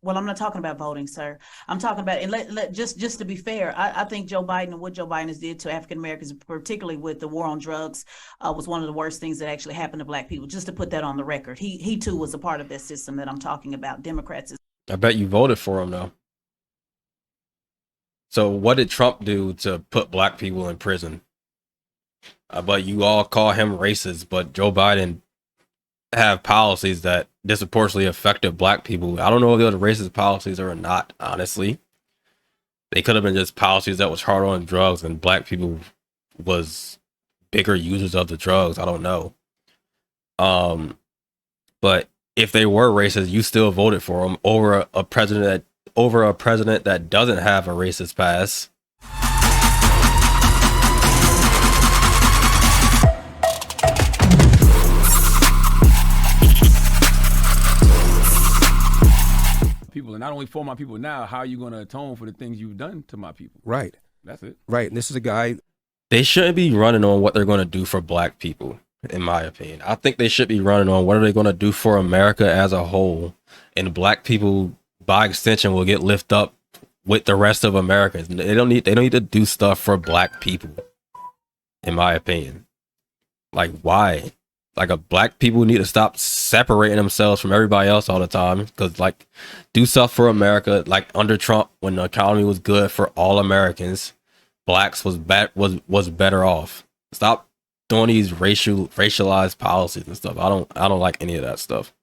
Well, I'm not talking about voting, sir. I'm talking about, and just to be fair, I think Joe Biden and what Joe Biden has did to African Americans, particularly with the war on drugs, was one of the worst things that actually happened to Black people. Just to put that on the record, he too was a part of that system that I'm talking about. Democrats. I bet you voted for him though. So what did Trump do to put black people in prison? But you all call him racist, but Joe Biden have policies that disproportionately affected black people. I don't know if those racist policies or not, honestly. They could have been just policies that was hard on drugs and black people was bigger users of the drugs. I don't know. But if they were racist, you still voted for them over a president that doesn't have a racist past. People, and not only for my people now, how are you going to atone for the things you've done to my people? Right. That's it. Right. And this is a guy. They shouldn't be running on what they're going to do for black people, in my opinion. I think they should be running on what are they going to do for America as a whole, and black people, by extension, will get lifted up with the rest of Americans. They don't need to do stuff for black people, in my opinion. Like, why? Like, black people need to stop separating themselves from everybody else all the time. Because, like, do stuff for America. Like under Trump, when the economy was good for all Americans, blacks was better off. Stop doing these racialized policies and stuff. I don't like any of that stuff.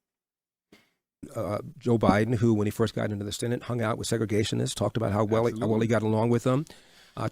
Joe Biden, who when he first got into the Senate hung out with segregationists, talked about how well he got along with them,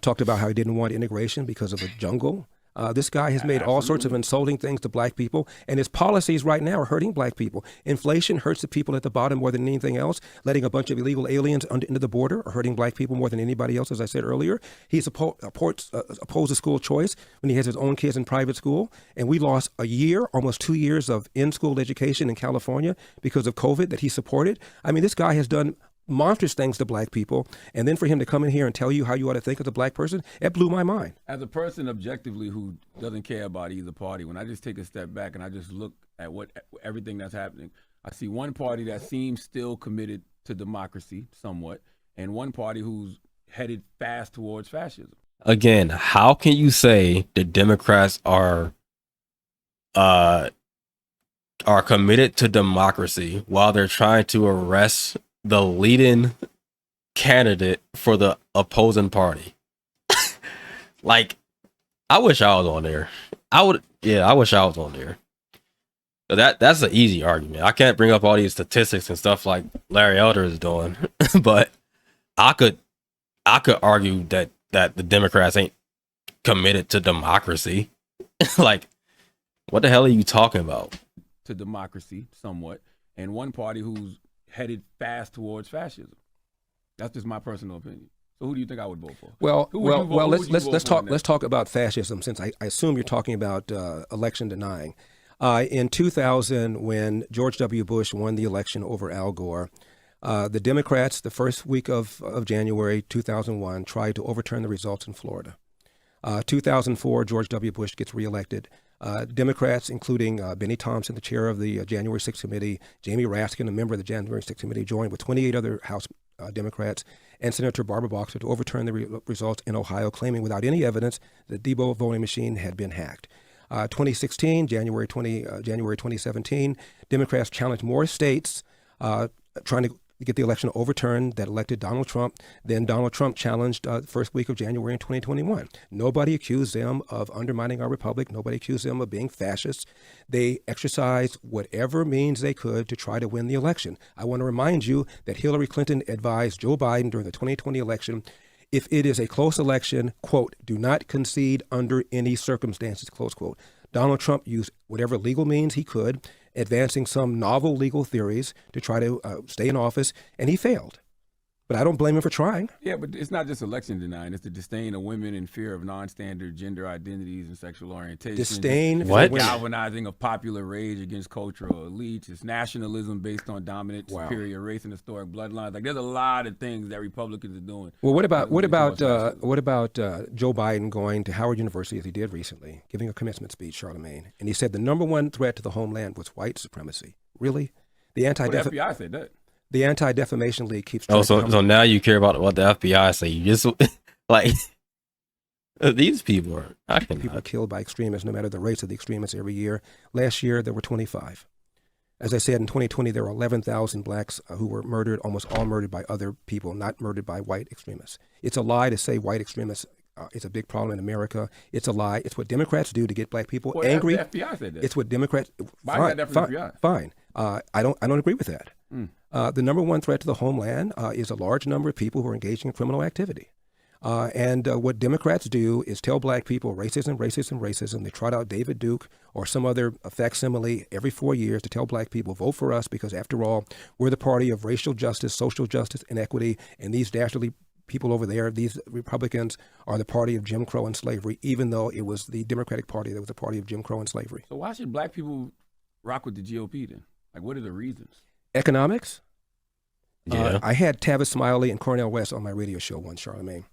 talked about how he didn't want integration because of the jungle. This guy has made all sorts of insulting things to black people, and his policies right now are hurting black people. Inflation hurts the people at the bottom more than anything else. Letting a bunch of illegal aliens into the border are hurting black people more than anybody else, as I said earlier. He opposes school choice when he has his own kids in private school, and we lost a year, almost 2 years of in-school education in California because of COVID that he supported. I mean, this guy has done monstrous things to black people, and then for him to come in here and tell you how you ought to think as a black person, it blew my mind. As a person objectively who doesn't care about either party, when I just take a step back and I just look at everything that's happening, I see one party that seems still committed to democracy somewhat, and one party who's headed fast towards fascism. Again, how can you say the Democrats are committed to democracy while they're trying to arrest the leading candidate for the opposing party? Like, I wish I was on there. I wish I was on there. But that's an easy argument. I can't bring up all these statistics and stuff like Larry Elder is doing, but I could argue that the Democrats ain't committed to democracy. Like, what the hell are you talking about? To democracy somewhat, and one party who's headed fast towards fascism. That's just my personal opinion. So who do you think I would vote for? Well, let's talk about fascism, since I assume you're talking about election denying. In 2000, when George W. Bush won the election over Al Gore, the Democrats, the first week of January 2001, tried to overturn the results in Florida. 2004, George W. Bush gets reelected. Democrats, including Benny Thompson, the chair of the January 6th committee, Jamie Raskin, a member of the January 6th committee, joined with 28 other House Democrats and Senator Barbara Boxer to overturn the results in Ohio, claiming without any evidence that the Debo voting machine had been hacked. 2016, January 2017, Democrats challenged more states trying to get the election overturned that elected Donald Trump. Then Donald Trump challenged the first week of January in 2021. Nobody accused them of undermining our republic. Nobody accused them of being fascists. They exercised whatever means they could to try to win the election. I want to remind you that Hillary Clinton advised Joe Biden during the 2020 election, if it is a close election, quote, do not concede under any circumstances, close quote. Donald Trump used whatever legal means he could, advancing some novel legal theories to try to stay in office, and he failed. But I don't blame him for trying. Yeah, but it's not just election denying. It's the disdain of women and fear of non-standard gender identities and sexual orientation. Disdain for women. Galvanizing of popular rage against cultural elites. It's nationalism based on dominant, superior race and historic bloodlines. Like, there's a lot of things that Republicans are doing. Well, what about Joe Biden going to Howard University, as he did recently, giving a commencement speech, Charlemagne, and he said the number one threat to the homeland was white supremacy. Really? The FBI said that. The Anti-Defamation League keeps. So now you care about what the FBI say. You just like these people are. People are killed by extremists, no matter the race of the extremists, every year. Last year there were 25. As I said, in 2020 there were 11,000 blacks who were murdered, almost all murdered by other people, not murdered by white extremists. It's a lie to say white extremists is a big problem in America. It's a lie. It's what Democrats do to get black people angry. The FBI said that. It's what Democrats. Fine. I don't agree with that. The number one threat to the homeland is a large number of people who are engaging in criminal activity. And what Democrats do is tell black people racism, racism, racism. They trot out David Duke or some other facsimile every 4 years to tell black people, vote for us because, after all, we're the party of racial justice, social justice, and equity. And these dastardly people over there, these Republicans, are the party of Jim Crow and slavery, even though it was the Democratic Party that was the party of Jim Crow and slavery. So why should black people rock with the GOP then? Like, what are the reasons? Economics? Yeah. I had Tavis Smiley and Cornel West on my radio show once, Charlemagne.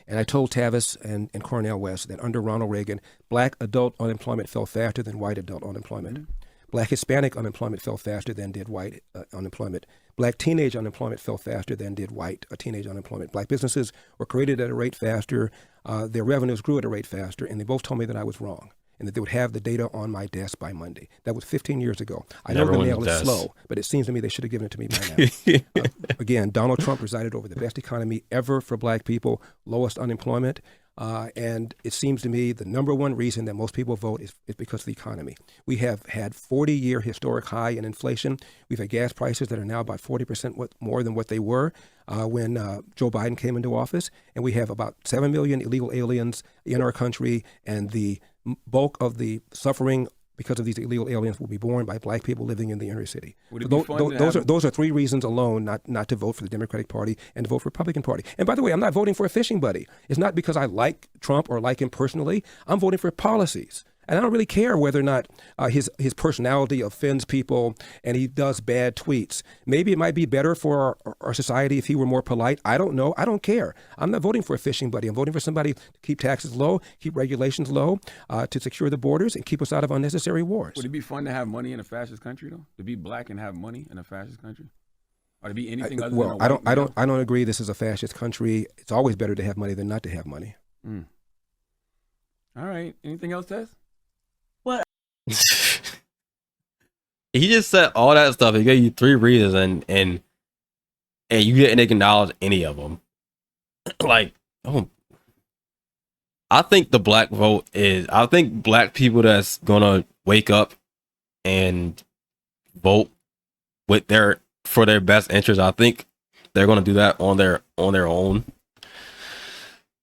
And I told Tavis and Cornel West that under Ronald Reagan, black adult unemployment fell faster than white adult unemployment. Mm-hmm. Black Hispanic unemployment fell faster than did white unemployment. Black teenage unemployment fell faster than did white teenage unemployment. Black businesses were created at a rate faster. Their revenues grew at a rate faster. And they both told me that I was wrong and that they would have the data on my desk by Monday. That was 15 years ago. I know the mail is slow, but it seems to me they should have given it to me by now. Again, Donald Trump presided over the best economy ever for black people, lowest unemployment. And it seems to me the number one reason that most people vote is because of the economy. We have had 40-year historic high in inflation. We've had gas prices that are now about 40% more than what they were when Joe Biden came into office. And we have about 7 million illegal aliens in our country. And the bulk of the suffering because of these illegal aliens will be borne by black people living in the inner city. Those are three reasons alone not to vote for the Democratic Party and to vote for the Republican Party. And by the way, I'm not voting for a fishing buddy. It's not because I like Trump or like him personally. I'm voting for policies. And I don't really care whether or not his personality offends people and he does bad tweets. Maybe it might be better for our society if he were more polite. I don't know. I don't care. I'm not voting for a fishing buddy. I'm voting for somebody to keep taxes low, keep regulations low, to secure the borders and keep us out of unnecessary wars. Would it be fun to have money in a fascist country, though? To be black and have money in a fascist country? Or to be anything other than a white I don't agree this is a fascist country. It's always better to have money than not to have money. All right. Anything else, Tess? He just said all that stuff. He gave you three reasons, and you didn't acknowledge any of them. Like, I think the black vote is. I think black people that's gonna wake up and vote for their best interest. I think they're gonna do that on their own.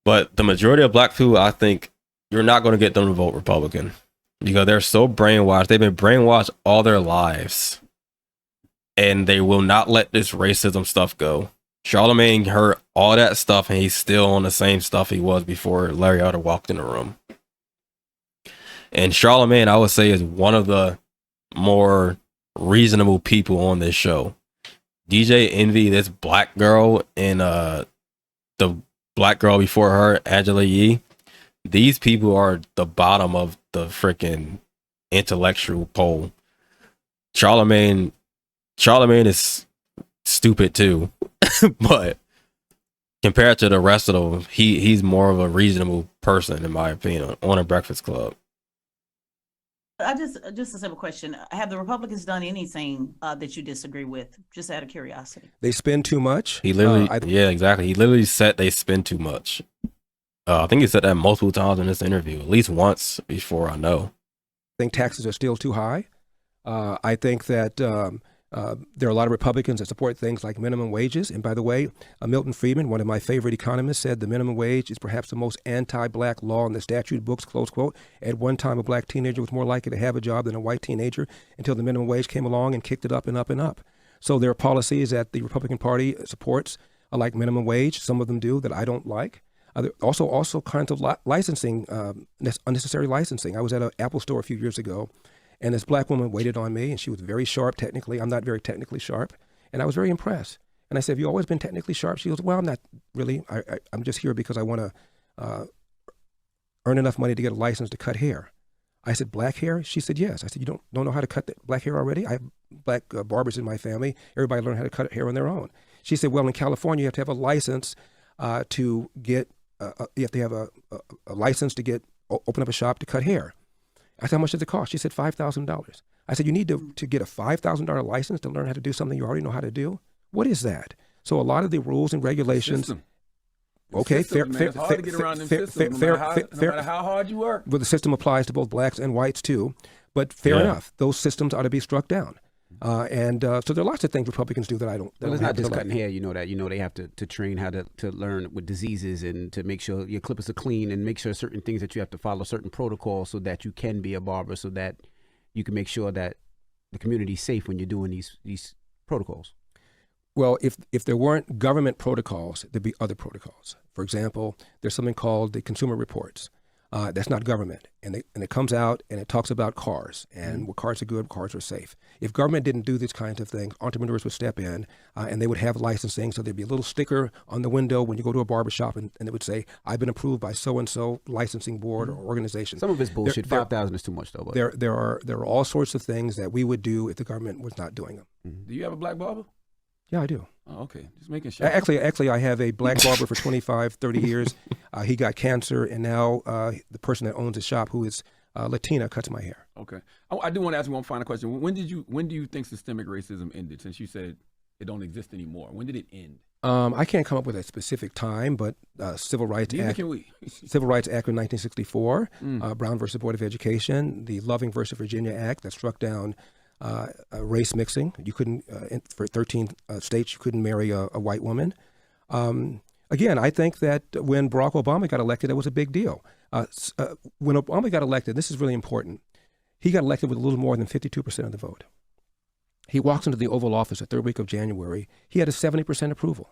But the majority of black people, I think, you're not gonna get them to vote Republican. Because they're so brainwashed. They've been brainwashed all their lives. And they will not let this racism stuff go. Charlemagne heard all that stuff and he's still on the same stuff he was before Larry Elder walked in the room. And Charlemagne, I would say, is one of the more reasonable people on this show. DJ Envy, this black girl, and the black girl before her, Angela Yee. These people are the bottom of the freaking intellectual pole. Charlemagne is stupid too, but compared to the rest of them, he's more of a reasonable person, in my opinion, on a Breakfast Club. Just a simple question: have the Republicans done anything that you disagree with? Just out of curiosity. They spend too much. He literally, yeah, exactly. He literally said they spend too much. I think he said that multiple times in this interview, at least once before I know. I think taxes are still too high. I think that there are a lot of Republicans that support things like minimum wages. And by the way, Milton Friedman, one of my favorite economists, said the minimum wage is perhaps the most anti-black law in the statute books, close quote. At one time, a black teenager was more likely to have a job than a white teenager until the minimum wage came along and kicked it up and up and up. So there are policies that the Republican Party supports, like minimum wage. Some of them do that I don't like. Also kinds of licensing, unnecessary licensing. I was at an Apple store a few years ago, and this black woman waited on me, and she was very sharp technically. I'm not very technically sharp, and I was very impressed. And I said, have you always been technically sharp? She goes, well, I'm not really. I'm just here because I want to earn enough money to get a license to cut hair. I said, black hair? She said, yes. I said, you don't know how to cut the black hair already? I have barbers in my family. Everybody learned how to cut hair on their own. She said, well, in California, you have to have a license to get, you have to have a license to open up a shop to cut hair. I said, how much does it cost? She said, $5,000. I said, you need to get a $5,000 license to learn how to do something you already know how to do? What is that? So a lot of the rules and regulations. Okay, fair. It's hard to get around them systems, no matter how hard you work. Well, the system applies to both blacks and whites too, but fair enough. Those systems ought to be struck down. So there are lots of things Republicans do that I don't. Well, it's not just cutting hair. You know that. You know they have to train how to learn with diseases and to make sure your clippers are clean and make sure certain things that you have to follow certain protocols so that you can be a barber, so that you can make sure that the community is safe when you're doing these protocols. Well, if there weren't government protocols, there'd be other protocols. For example, there's something called the Consumer Reports. That's not government, and it comes out and it talks about cars and what cars are good, what cars are safe. If government didn't do these kinds of things, entrepreneurs would step in and they would have licensing. So there'd be a little sticker on the window when you go to a barber shop, and it would say, "I've been approved by so and so licensing board or organization." Some of it's bullshit. 5,000 is too much, though. But. There are all sorts of things that we would do if the government was not doing them. Do you have a black barber? Yeah, I do. Oh, okay. Just making sure. Actually, I have a black barber for 25, 30 years. He got cancer, and now the person that owns the shop, who is Latina, cuts my hair. Okay. I do want to ask you one final question. When do you think systemic racism ended? Since you said it don't exist anymore, when did it end? I can't come up with a specific time, but Civil Rights Act. Can we? Civil Rights Act of 1964, Brown versus Board of Education, the Loving versus Virginia Act that struck down race mixing. You couldn't, for 13 states, you couldn't marry a white woman. Again, I think that when Barack Obama got elected, it was a big deal. When Obama got elected, this is really important, he got elected with a little more than 52% of the vote. He walks into the Oval Office the third week of January. He had a 70% approval.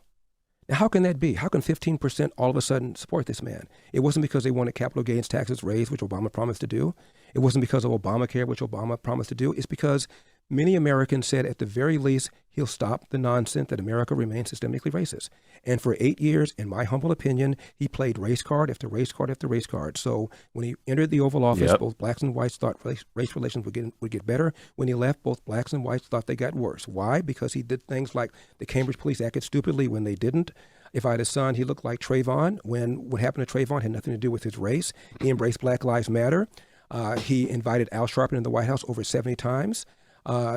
Now, how can that be? How can 15% all of a sudden support this man? It wasn't because they wanted capital gains taxes raised, which Obama promised to do. It wasn't because of Obamacare, which Obama promised to do. It's because many Americans said, at the very least, he'll stop the nonsense that America remains systemically racist. And for 8 years, in my humble opinion, he played race card after race card after race card. So when he entered the Oval Office, both blacks and whites thought race relations would get better. When he left, both blacks and whites thought they got worse. Why? Because he did things like the Cambridge police acted stupidly when they didn't. If I had a son, he looked like Trayvon. When what happened to Trayvon had nothing to do with his race. He embraced Black Lives Matter. He invited Al Sharpton in the White House over 70 times.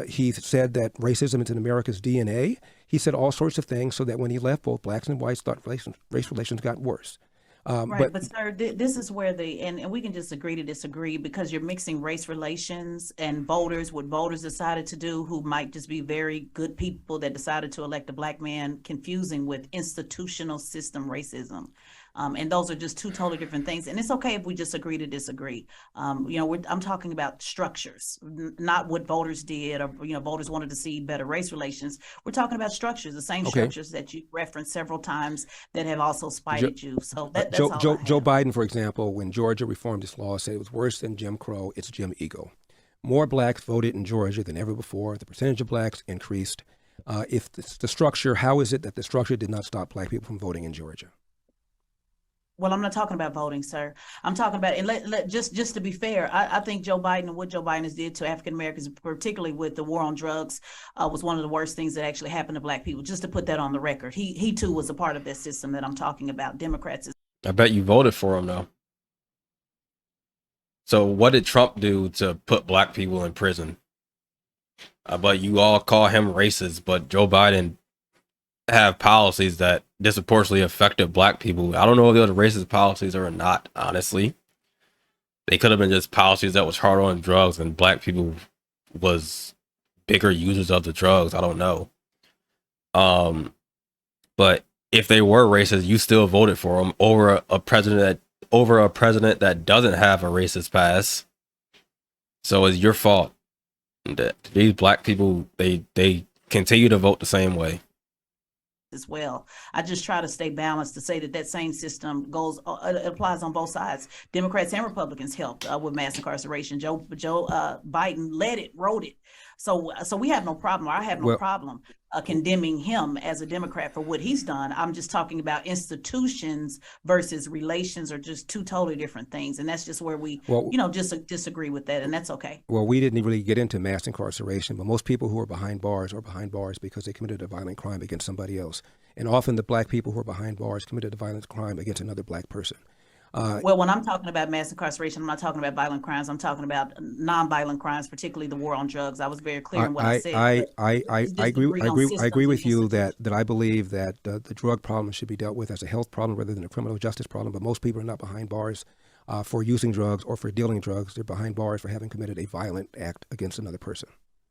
He said that racism is in America's DNA. He said all sorts of things so that when he left, both blacks and whites thought race relations got worse. Right, but sir, this is where and we can just agree to disagree, because you're mixing race relations and voters, what voters decided to do, who might just be very good people that decided to elect a black man, confusing with institutional system racism. And those are just two totally different things. And it's okay if we just agree to disagree. I'm talking about structures, not what voters did, or, voters wanted to see better race relations. We're talking about structures, the same structures that you referenced several times that have also spited you. So that's Joe Biden, for example, when Georgia reformed its law, said it was worse than Jim Crow. It's Jim Ego. More blacks voted in Georgia than ever before. The percentage of blacks increased. If the structure, how is it that the structure did not stop black people from voting in Georgia? Well, I'm not talking about voting, sir. I'm talking about, and just to be fair, I think Joe Biden and what Joe Biden has did to African Americans, particularly with the war on drugs, was one of the worst things that actually happened to black people. Just to put that on the record, he too was a part of that system that I'm talking about. Democrats. I bet you voted for him though. So what did Trump do to put black people in prison? But you all call him racist, but Joe Biden have policies that disproportionately affected black people. I don't know if those racist policies or not, honestly. They could have been just policies that was hard on drugs and black people was bigger users of the drugs. I don't know. But if they were racist, you still voted for them over a president that doesn't have a racist past. So it's your fault that these black people, they continue to vote the same way as well. I just try to stay balanced to say that same system applies on both sides. Democrats and Republicans helped with mass incarceration. Joe Biden wrote it. So we have no problem, or I have no problem condemning him as a Democrat for what he's done. I'm just talking about institutions versus relations are just two totally different things. And that's just where we, just disagree with that. And that's okay. Well, we didn't really get into mass incarceration, but most people who are behind bars because they committed a violent crime against somebody else. And often the black people who are behind bars committed a violent crime against another black person. Well, when I'm talking about mass incarceration, I'm not talking about violent crimes. I'm talking about nonviolent crimes, particularly the war on drugs. I was very clear in what I said. I agree with you that I believe that the drug problem should be dealt with as a health problem rather than a criminal justice problem. But most people are not behind bars for using drugs or for dealing drugs. They're behind bars for having committed a violent act against another person.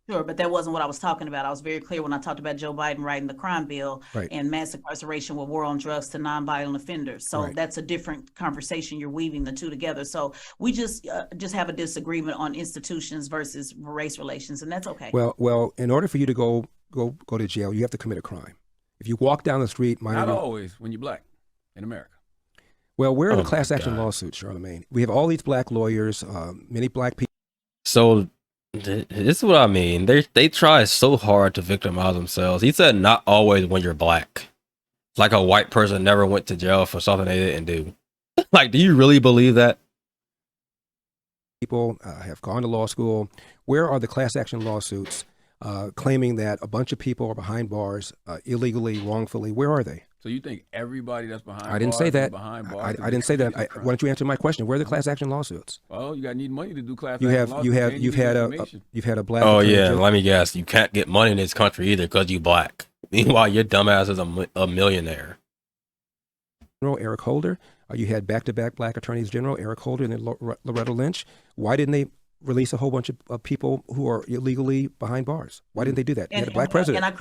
Sure, but that wasn't what I was talking about. I was very clear when I talked about Joe Biden writing the crime bill and mass incarceration with war on drugs to nonviolent offenders. So that's a different conversation. You're weaving the two together. So we just have a disagreement on institutions versus race relations, and that's okay. Well, in order for you to go to jail, you have to commit a crime. If you walk down the street, not always when you're black in America. Well, where are the class action lawsuits, Charlamagne? We have all these black lawyers, many black people. So this is what I mean. They try so hard to victimize themselves. He said not always when you're black. Like a white person never went to jail for something they didn't do. Like, do you really believe that? People have gone to law school. Where are the class action lawsuits claiming that a bunch of people are behind bars illegally, wrongfully? Where are they? So you think everybody that's behind bars? I didn't say that. I didn't say that. Why don't you answer my question? Where are the class action lawsuits? Well, you got to need money to do class action lawsuits. You've had a black. Oh yeah, let me guess. You can't get money in this country either because you black. Meanwhile, your dumbass is a millionaire. General Eric Holder. You had back-to-back black attorneys general, Eric Holder and then Loretta Lynch. Why didn't they release a whole bunch of people who are illegally behind bars? Why didn't they do that? You had a black president. And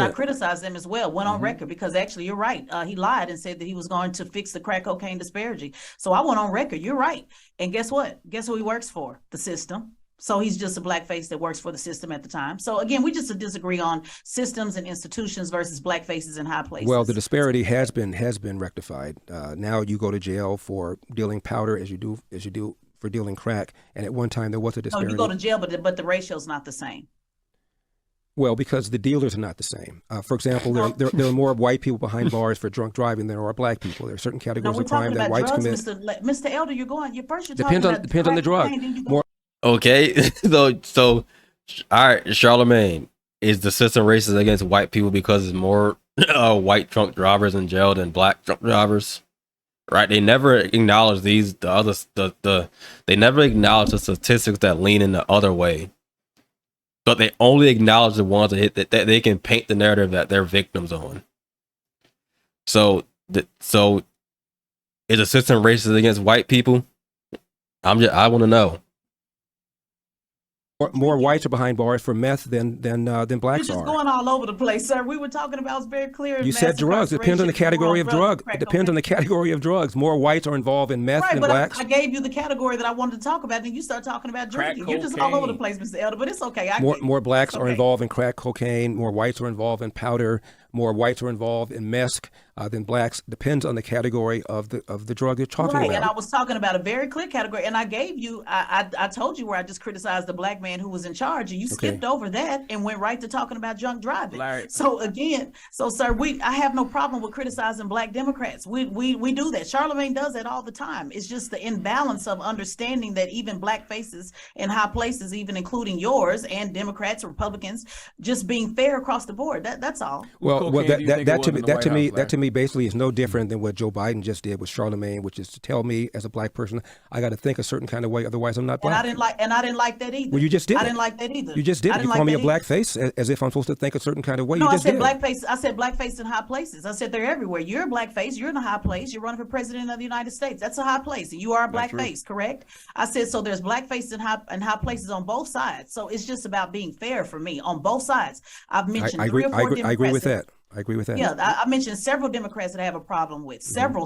I criticized them as well, went on record, because actually you're right. He lied and said that he was going to fix the crack cocaine disparity. So I went on record. You're right. And guess what? Guess who he works for? The system. So he's just a blackface that works for the system at the time. So again, we just disagree on systems and institutions versus black faces in high places. Well, the disparity has been rectified. Now you go to jail for dealing powder as you do for dealing crack, and at one time there was a disparity. No, you go to jail, but the ratio's not the same. Well, because the dealers are not the same. For example, there are more white people behind bars for drunk driving than there are black people. There are certain categories of crime that whites commit. Mr. Elder, you're first depends on the drug. Okay, so all right, Charlamagne, is the system racist against white people because there's more white drunk drivers in jail than black drunk drivers? Right? They never acknowledge they never acknowledge the statistics that lean in the other way, but they only acknowledge the ones that they can paint the narrative that they're victims on. So is the system racist against white people? I want to know. More whites are behind bars for meth than blacks You're just are. going all over the place, sir. We were talking about, it's very clear. You said drugs. It depends on the category of drug. It depends on the category of drugs. More whites are involved in meth than blacks. I gave you the category that I wanted to talk about, and you start talking about drinking. You're just all over the place, Mr. Elder, but it's okay. More blacks are involved in crack cocaine. More whites are involved in powder. More whites are involved in meth than blacks. Depends on the category of the drug you're talking about. And I was talking about a very clear category, and I gave you. I told you where I just criticized the black man who was in charge, and you skipped over that and went right to talking about drunk driving. So again, sir, I have no problem with criticizing black Democrats. We do that. Charlamagne does that all the time. It's just the imbalance of understanding that even black faces in high places, even including yours and Democrats, Republicans, just being fair across the board. That's all. Well, that to me basically is no different than what Joe Biden just did with Charlamagne, which is to tell me as a black person I got to think a certain kind of way, otherwise I'm not black. And I didn't like that either. Well, you just did. I didn't like that either. You just did. You call me a blackface as if I'm supposed to think a certain kind of way. No, I said blackface. I said blackface in high places. I said they're everywhere. You're a blackface. You're in a high place. You're running for president of the United States. That's a high place. You are a blackface, correct? I said so. There's blackface in high places on both sides. So it's just about being fair for me on both sides. I've mentioned I agree with that. I agree with that. Yeah, I mentioned several Democrats that I have a problem with. Several,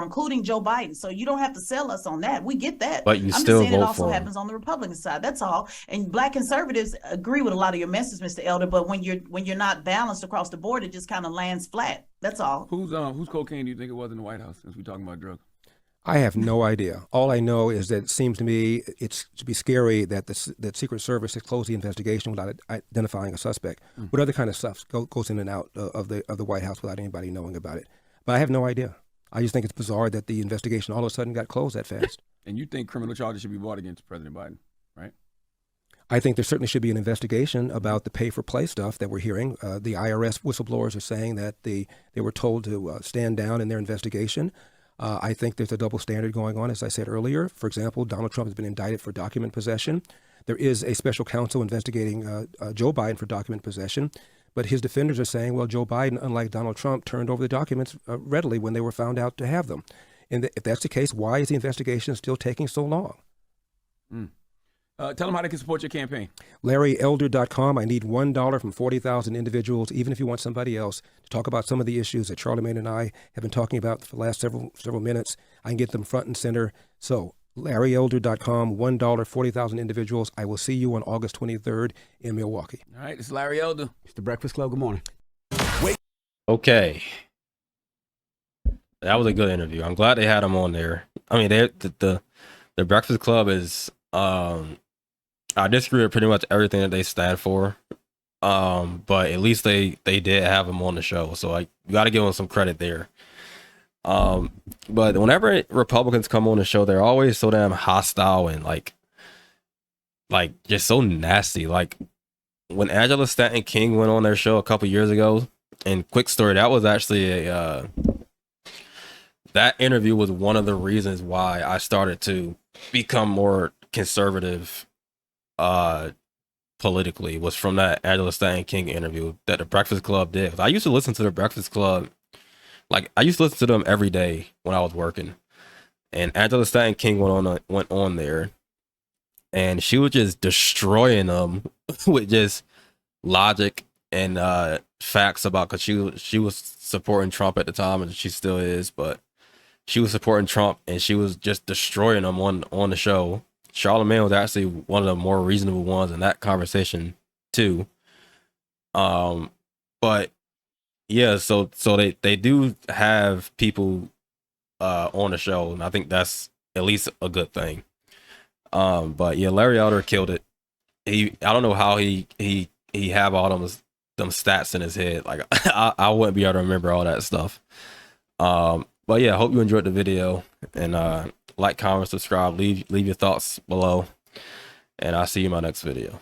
including Joe Biden. So you don't have to sell us on that. We get that. But I'm still just saying it also happens on the Republican side. That's all. And black conservatives agree with a lot of your messages, Mr. Elder. But when you're not balanced across the board, it just kind of lands flat. That's all. Whose cocaine do you think it was in the White House? Since we're talking about drugs. I have no idea. All I know is that it seems to me it's to be scary that that Secret Service has closed the investigation without identifying a suspect. What other kind of stuff goes in and out of the White House without anybody knowing about it? But I have no idea. I just think it's bizarre that the investigation all of a sudden got closed that fast. And you think criminal charges should be brought against President Biden, right? I think there certainly should be an investigation about the pay-for-play stuff that we're hearing. The IRS whistleblowers are saying that they were told to stand down in their investigation. I think there's a double standard going on, as I said earlier. For example, Donald Trump has been indicted for document possession. There is a special counsel investigating Joe Biden for document possession. But his defenders are saying, well, Joe Biden, unlike Donald Trump, turned over the documents readily when they were found out to have them. And if that's the case, why is the investigation still taking so long? Tell them how they can support your campaign. LarryElder.com. I need $1 from 40,000 individuals, even if you want somebody else to talk about some of the issues that Charlamagne and I have been talking about for the last several minutes. I can get them front and center. So LarryElder.com, $1, 40,000 individuals. I will see you on August 23rd in Milwaukee. All right, it's Larry Elder. It's the Breakfast Club. Good morning. Okay. That was a good interview. I'm glad they had him on there. I mean, the Breakfast Club is, I disagree with pretty much everything that they stand for. But at least they did have him on the show. So you got to give them some credit there. But whenever Republicans come on the show, they're always so damn hostile and like just so nasty. Like when Angela Stanton King went on their show a couple years ago, and quick story, that was actually that interview was one of the reasons why I started to become more conservative politically, was from that Angela Stanton King interview that the Breakfast Club did. I used to listen to the Breakfast Club. Like I used to listen to them every day when I was working, and Angela Stanton King went on there, and she was just destroying them with just logic and facts about, because she was supporting Trump at the time, and she still is, but she was supporting Trump and she was just destroying them on the show. Charlamagne was actually one of the more reasonable ones in that conversation too. But yeah, so they do have people on the show, and I think that's at least a good thing. But yeah, Larry Elder killed it. I don't know how he have all them stats in his head. Like I wouldn't be able to remember all that stuff. But yeah, I hope you enjoyed the video, and like, comment, subscribe, leave your thoughts below, and I'll see you in my next video.